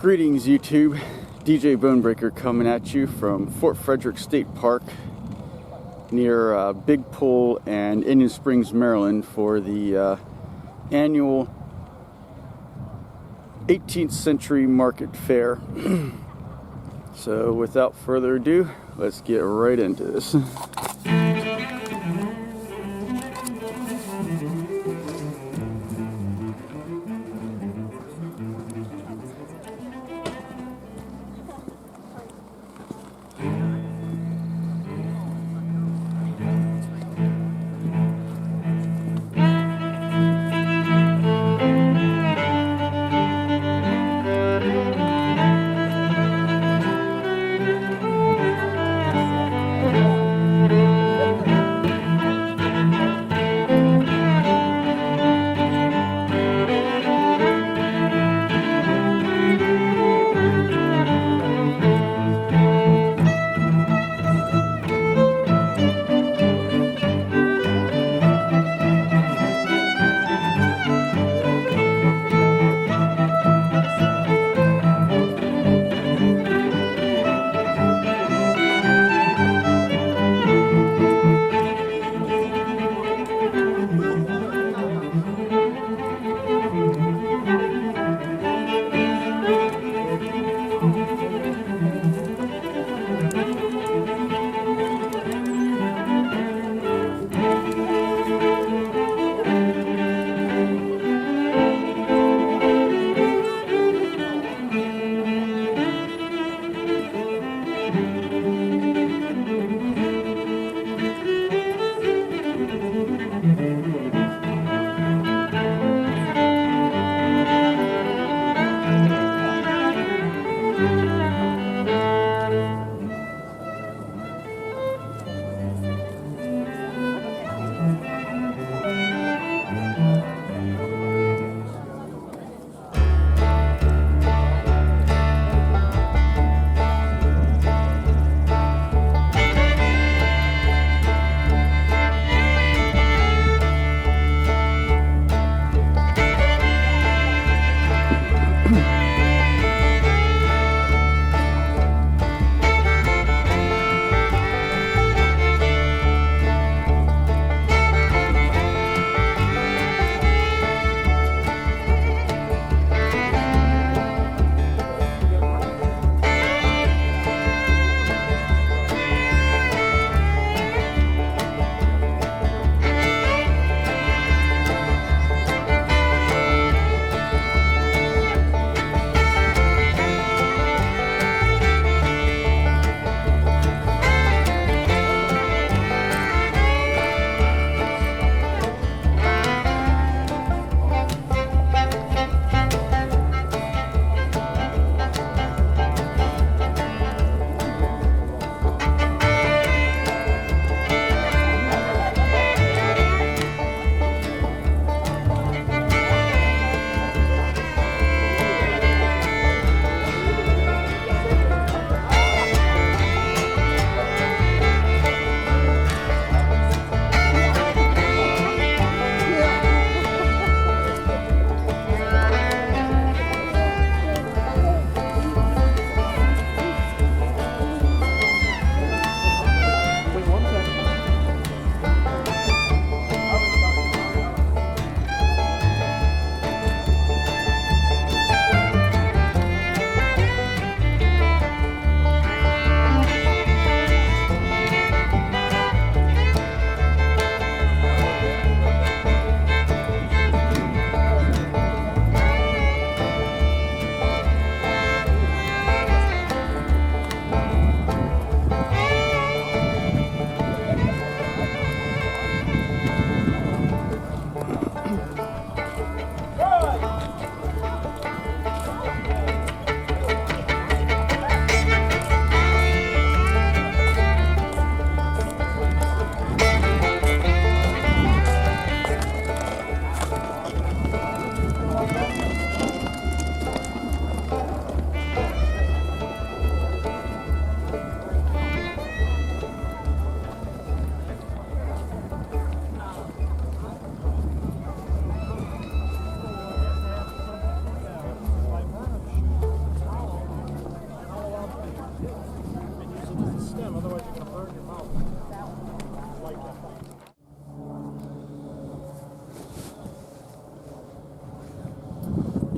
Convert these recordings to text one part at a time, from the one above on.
Greetings YouTube, DJ Bonebreaker coming at you from Fort Frederick State Park near Big Pool and Indian Springs, Maryland for the annual 18th Century Market Fair. So without further ado, let's get right into this.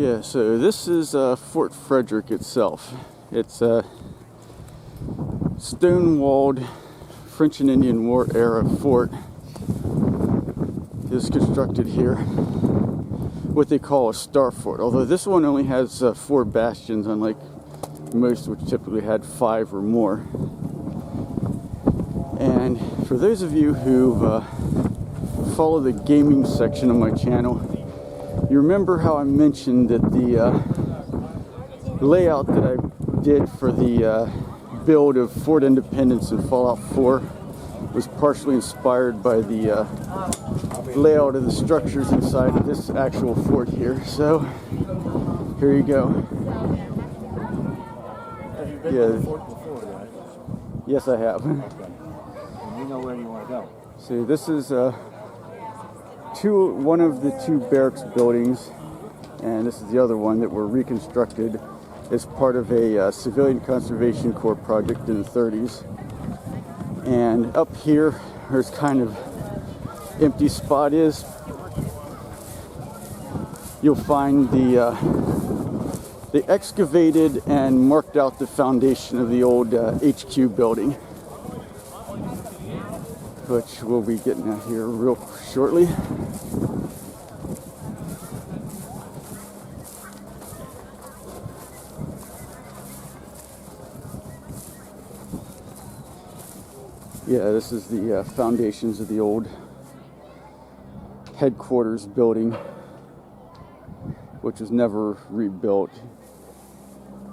Yeah, so this is Fort Frederick itself. It's a stone-walled French and Indian War era fort. It was constructed here, what they call a star fort, although this one only has 4 bastions, unlike most which typically had 5 or more. And for those of you who follow the gaming section of my channel, you remember how I mentioned that the layout that I did for the build of Fort Independence and Fallout 4 was partially inspired by the layout of the structures inside of this actual fort here. So here you go. Have you been to the fort before, right? Yes, I have. Okay. And you know where you want to go. See, this is one of the 2 barracks buildings, and this is the other one that were reconstructed as part of a civilian conservation corps project in the 30s. And up here, where this kind of empty spot is, you'll find they excavated and marked out the foundation of the old HQ building, which we'll be getting at here real shortly. Yeah, this is the foundations of the old headquarters building, which was never rebuilt.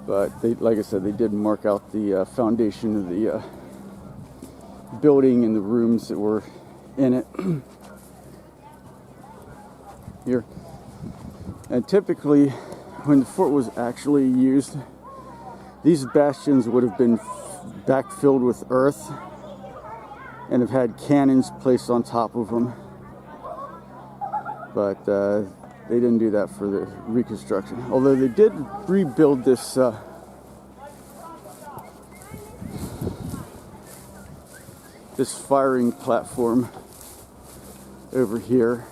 But they, like I said, they did mark out the foundation of the building and the rooms that were in it here. And typically, when the fort was actually used, these bastions would have been backfilled with earth and have had cannons placed on top of them. But they didn't do that for the reconstruction. Although they did rebuild this this firing platform over here.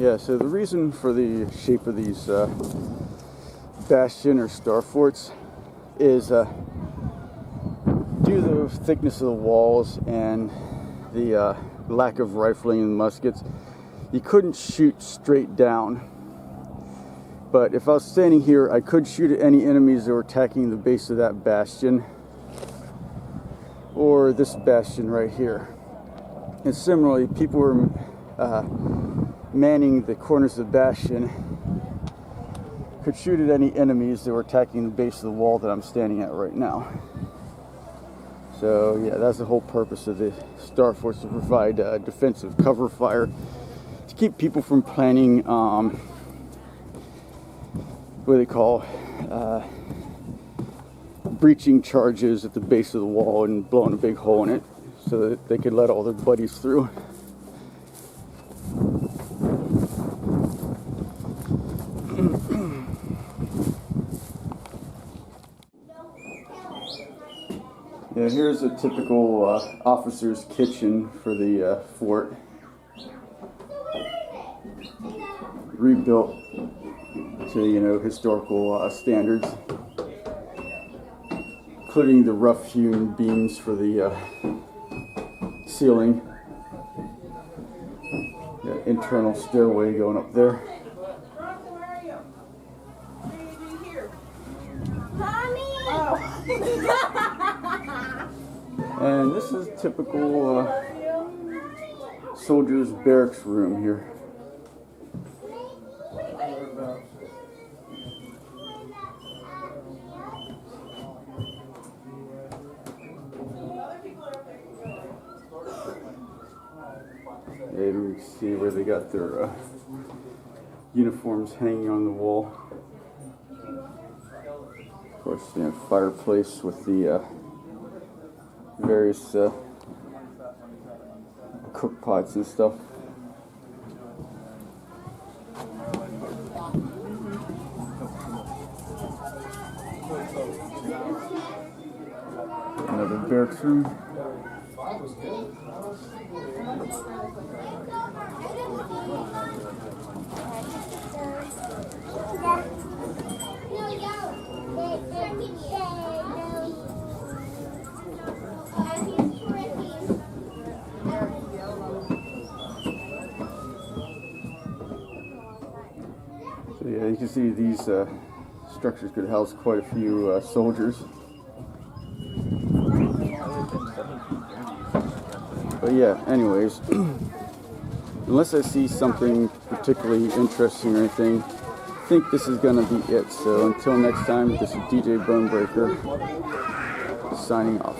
Yeah, so the reason for the shape of these bastion or star forts is due to the thickness of the walls and the lack of rifling and muskets. You couldn't shoot straight down. But if I was standing here, I could shoot at any enemies that were attacking the base of that bastion, or this bastion right here. And similarly, people were manning the corners of the bastion, could shoot at any enemies that were attacking the base of the wall that I'm standing at right now. So yeah, that's the whole purpose of the star forts, to provide defensive cover fire, to keep people from planning what they call breaching charges at the base of the wall and blowing a big hole in it so that they could let all their buddies through. Yeah, here's a typical officer's kitchen for the fort. Rebuilt to, you know, historical standards, including the rough-hewn beams for the ceiling. The internal stairway going up there. And this is typical soldier's barracks room here. And we can see where they got their uniforms hanging on the wall. Of course, course, you know, fireplace with the various cook pots and stuff. Another barracks room. So yeah, you can see these structures could house quite a few soldiers. But yeah, anyways, unless I see something particularly interesting or anything, I think this is gonna be it. So until next time, this is DJ Bonebreaker signing off.